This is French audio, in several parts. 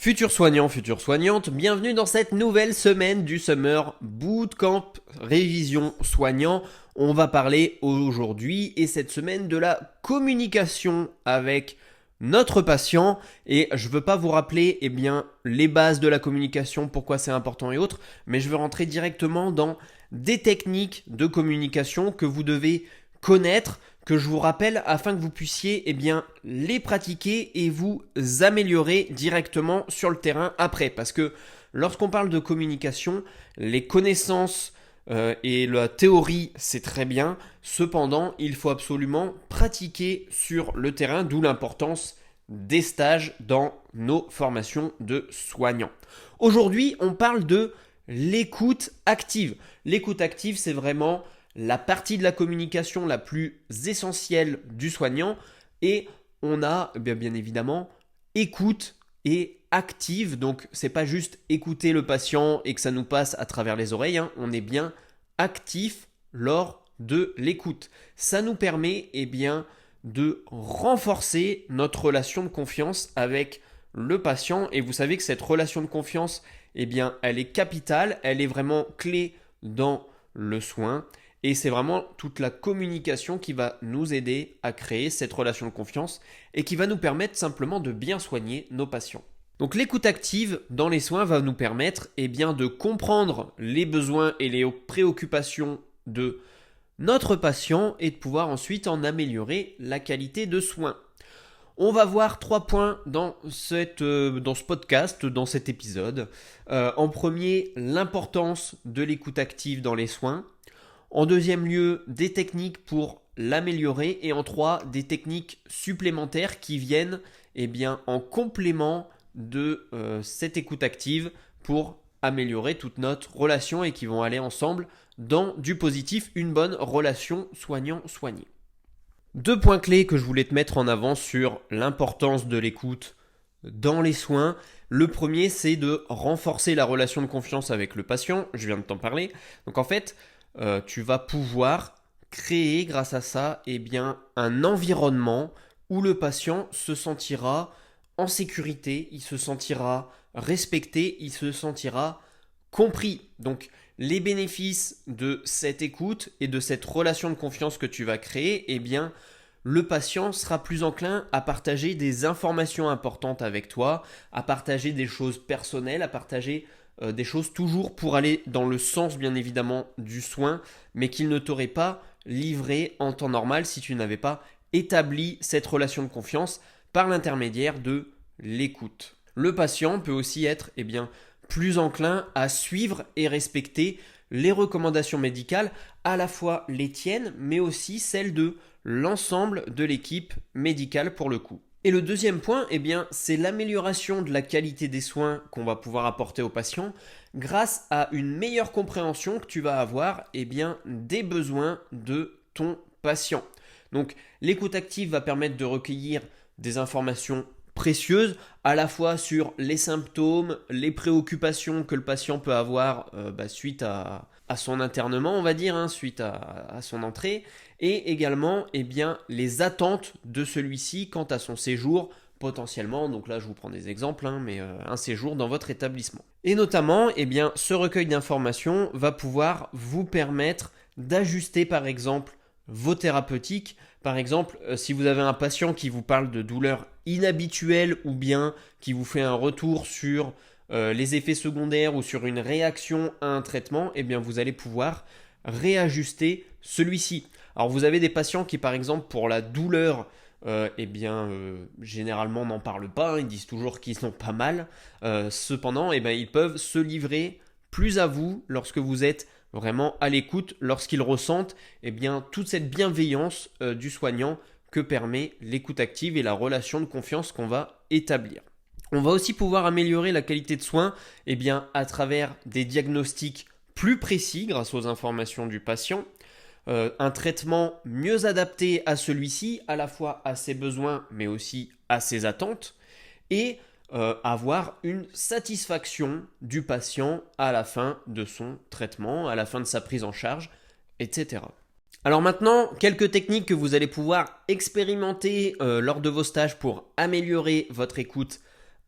Futurs soignants, futures soignantes, bienvenue dans cette nouvelle semaine du Summer Bootcamp Révision Soignant. On va parler aujourd'hui et cette semaine de la communication avec notre patient et je ne veux pas vous rappeler les bases de la communication, pourquoi c'est important et autres, mais je veux rentrer directement dans des techniques de communication que vous devez connaître, que je vous rappelle afin que vous puissiez les pratiquer et vous améliorer directement sur le terrain après. Parce que lorsqu'on parle de communication, les connaissances et la théorie, c'est très bien. Cependant, il faut absolument pratiquer sur le terrain, d'où l'importance des stages dans nos formations de soignants. Aujourd'hui, on parle de l'écoute active. L'écoute active, c'est vraiment la partie de la communication la plus essentielle du soignant et on a bien évidemment écoute et active, donc c'est pas juste écouter le patient et que ça nous passe à travers les oreilles, on est bien actif lors de l'écoute. Ça nous permet de renforcer notre relation de confiance avec le patient et vous savez que cette relation de confiance elle est capitale, elle est vraiment clé dans le soin. Et c'est vraiment toute la communication qui va nous aider à créer cette relation de confiance et qui va nous permettre simplement de bien soigner nos patients. Donc l'écoute active dans les soins va nous permettre de comprendre les besoins et les préoccupations de notre patient et de pouvoir ensuite en améliorer la qualité de soins. On va voir 3 points dans ce podcast, dans cet épisode. En premier, l'importance de l'écoute active dans les soins. En deuxième lieu, des techniques pour l'améliorer. Et en 3, des techniques supplémentaires qui viennent en complément de cette écoute active pour améliorer toute notre relation et qui vont aller ensemble dans du positif, une bonne relation soignant-soigné. 2 points clés que je voulais te mettre en avant sur l'importance de l'écoute dans les soins. Le premier, c'est de renforcer la relation de confiance avec le patient. Je viens de t'en parler. Donc en fait, tu vas pouvoir créer grâce à ça un environnement où le patient se sentira en sécurité, il se sentira respecté, il se sentira compris. Donc les bénéfices de cette écoute et de cette relation de confiance que tu vas créer, le patient sera plus enclin à partager des informations importantes avec toi, à partager des choses personnelles, à partager des choses toujours pour aller dans le sens bien évidemment du soin, mais qu'il ne t'aurait pas livré en temps normal si tu n'avais pas établi cette relation de confiance par l'intermédiaire de l'écoute. Le patient peut aussi être plus enclin à suivre et respecter les recommandations médicales, à la fois les tiennes, mais aussi celles de l'ensemble de l'équipe médicale pour le coup. Et le deuxième point, c'est l'amélioration de la qualité des soins qu'on va pouvoir apporter aux patients grâce à une meilleure compréhension que tu vas avoir des besoins de ton patient. Donc l'écoute active va permettre de recueillir des informations précieuses à la fois sur les symptômes, les préoccupations que le patient peut avoir suite à son internement, on va dire, suite à son entrée, et également les attentes de celui-ci quant à son séjour potentiellement, donc là je vous prends des exemples, un séjour dans votre établissement. Et notamment, ce recueil d'informations va pouvoir vous permettre d'ajuster par exemple vos thérapeutiques. Par exemple, si vous avez un patient qui vous parle de douleurs inhabituelles ou bien qui vous fait un retour sur les effets secondaires ou sur une réaction à un traitement, vous allez pouvoir réajuster celui-ci. Alors vous avez des patients qui par exemple pour la douleur généralement n'en parlent pas, ils disent toujours qu'ils n'ont pas mal. Cependant, ils peuvent se livrer plus à vous lorsque vous êtes vraiment à l'écoute, lorsqu'ils ressentent toute cette bienveillance du soignant que permet l'écoute active et la relation de confiance qu'on va établir. On va aussi pouvoir améliorer la qualité de soins à travers des diagnostics plus précis grâce aux informations du patient, un traitement mieux adapté à celui-ci, à la fois à ses besoins mais aussi à ses attentes, et avoir une satisfaction du patient à la fin de son traitement, à la fin de sa prise en charge, etc. Alors maintenant, quelques techniques que vous allez pouvoir expérimenter lors de vos stages pour améliorer votre écoute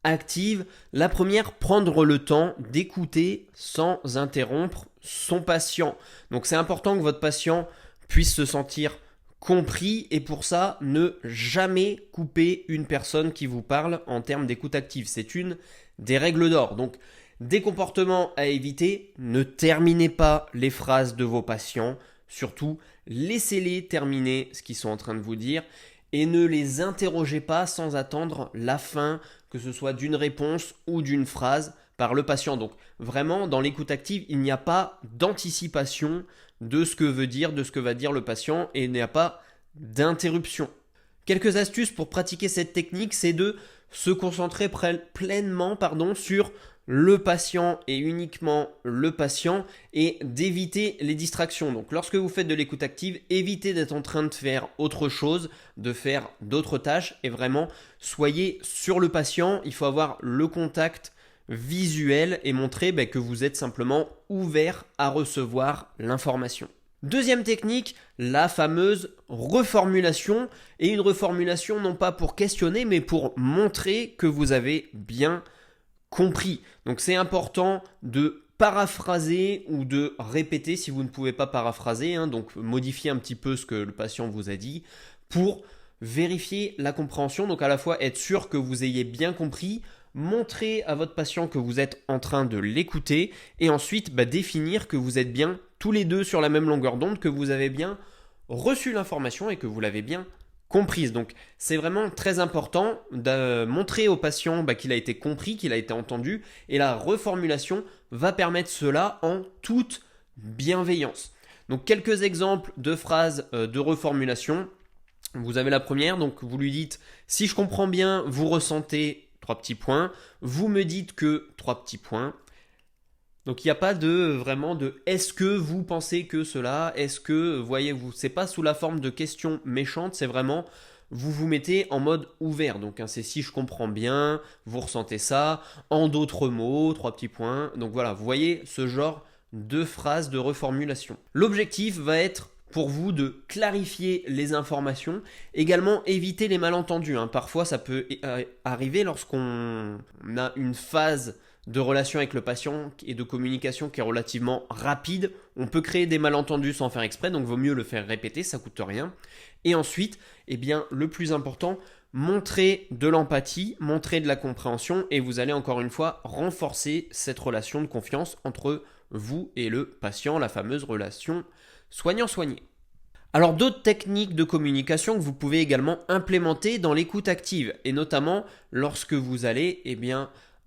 actives. La première, prendre le temps d'écouter sans interrompre son patient. Donc c'est important que votre patient puisse se sentir compris et pour ça, ne jamais couper une personne qui vous parle en termes d'écoute active. C'est une des règles d'or. Donc des comportements à éviter, ne terminez pas les phrases de vos patients, surtout laissez-les terminer ce qu'ils sont en train de vous dire et ne les interrogez pas sans attendre la fin, que ce soit d'une réponse ou d'une phrase par le patient. Donc vraiment, dans l'écoute active, il n'y a pas d'anticipation de ce que veut dire, de ce que va dire le patient et il n'y a pas d'interruption. Quelques astuces pour pratiquer cette technique, c'est de se concentrer pleinement sur le patient et uniquement le patient et d'éviter les distractions. Donc lorsque vous faites de l'écoute active, évitez d'être en train de faire autre chose, de faire d'autres tâches et vraiment soyez sur le patient. Il faut avoir le contact visuel et montrer que vous êtes simplement ouvert à recevoir l'information. Deuxième technique, la fameuse reformulation. Et une reformulation non pas pour questionner mais pour montrer que vous avez bien compris. Donc c'est important de paraphraser ou de répéter si vous ne pouvez pas paraphraser, donc modifier un petit peu ce que le patient vous a dit pour vérifier la compréhension. Donc à la fois être sûr que vous ayez bien compris, montrer à votre patient que vous êtes en train de l'écouter et ensuite définir que vous êtes bien tous les deux sur la même longueur d'onde, que vous avez bien reçu l'information et que vous l'avez bien comprise. Donc c'est vraiment très important de montrer au patient qu'il a été compris, qu'il a été entendu et la reformulation va permettre cela en toute bienveillance. Donc quelques exemples de phrases de reformulation. Vous avez la première, donc vous lui dites « Si je comprends bien, vous ressentez 3 petits points, vous me dites que 3 petits points ». Donc il n'y a pas vraiment de est-ce que vous pensez que cela, est-ce que, voyez-vous, c'est pas sous la forme de questions méchantes, c'est vraiment vous vous mettez en mode ouvert. Donc c'est si je comprends bien, vous ressentez ça, en d'autres mots, 3 petits points. Donc voilà, vous voyez ce genre de phrases de reformulation. L'objectif va être pour vous de clarifier les informations, également éviter les malentendus. Parfois ça peut arriver lorsqu'on a une phase de relation avec le patient et de communication qui est relativement rapide. On peut créer des malentendus sans faire exprès, donc vaut mieux le faire répéter, ça coûte rien. Et ensuite, le plus important, montrer de l'empathie, montrer de la compréhension et vous allez encore une fois renforcer cette relation de confiance entre vous et le patient, la fameuse relation soignant-soigné. Alors d'autres techniques de communication que vous pouvez également implémenter dans l'écoute active et notamment lorsque vous allez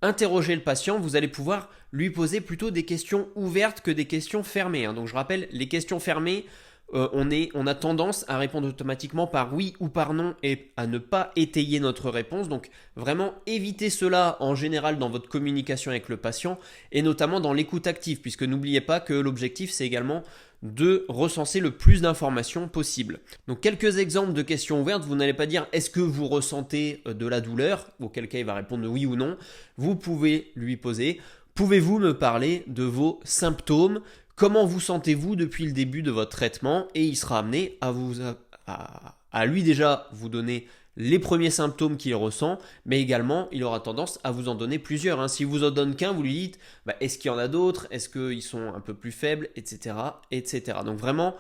interroger le patient, vous allez pouvoir lui poser plutôt des questions ouvertes que des questions fermées. Donc je rappelle, les questions fermées, on a tendance à répondre automatiquement par oui ou par non et à ne pas étayer notre réponse. Donc vraiment évitez cela en général dans votre communication avec le patient et notamment dans l'écoute active, puisque n'oubliez pas que l'objectif c'est également de recenser le plus d'informations possible. Donc quelques exemples de questions ouvertes, vous n'allez pas dire est-ce que vous ressentez de la douleur, auquel cas il va répondre oui ou non. Vous pouvez lui poser pouvez-vous me parler de vos symptômes, comment vous sentez-vous depuis le début de votre traitement et il sera amené à lui déjà vous donner les premiers symptômes qu'il ressent, mais également il aura tendance à vous en donner plusieurs. Si vous en donne qu'un, vous lui dites est-ce qu'il y en a d'autres, est-ce qu'ils sont un peu plus faibles, etc., etc. Donc vraiment,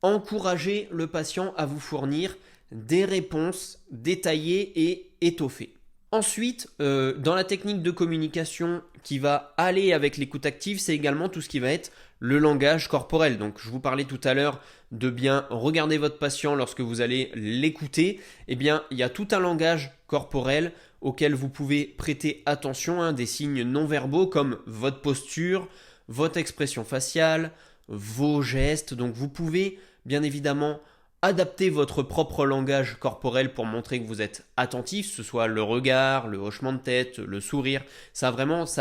encouragez le patient à vous fournir des réponses détaillées et étoffées. Ensuite, dans la technique de communication qui va aller avec l'écoute active, c'est également tout ce qui va être le langage corporel. Donc je vous parlais tout à l'heure de bien regarder votre patient lorsque vous allez l'écouter. Il y a tout un langage corporel auquel vous pouvez prêter attention, des signes non verbaux comme votre posture, votre expression faciale, vos gestes. Donc vous pouvez bien évidemment adapter votre propre langage corporel pour montrer que vous êtes attentif, ce soit le regard, le hochement de tête, le sourire. Ça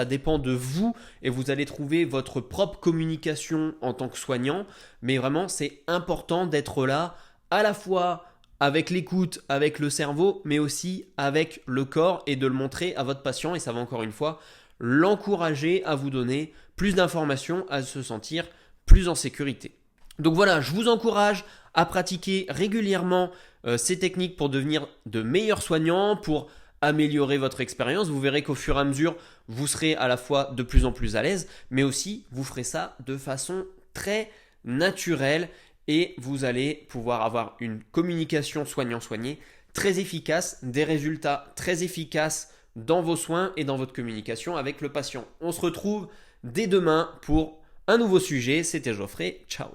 dépend de vous et vous allez trouver votre propre communication en tant que soignant. Mais vraiment, c'est important d'être là à la fois avec l'écoute, avec le cerveau, mais aussi avec le corps et de le montrer à votre patient. Et ça va encore une fois l'encourager à vous donner plus d'informations, à se sentir plus en sécurité. Donc voilà, je vous encourage à pratiquer régulièrement ces techniques pour devenir de meilleurs soignants, pour améliorer votre expérience. Vous verrez qu'au fur et à mesure, vous serez à la fois de plus en plus à l'aise, mais aussi vous ferez ça de façon très naturelle et vous allez pouvoir avoir une communication soignant-soigné très efficace, des résultats très efficaces dans vos soins et dans votre communication avec le patient. On se retrouve dès demain pour un nouveau sujet. C'était Geoffrey. Ciao.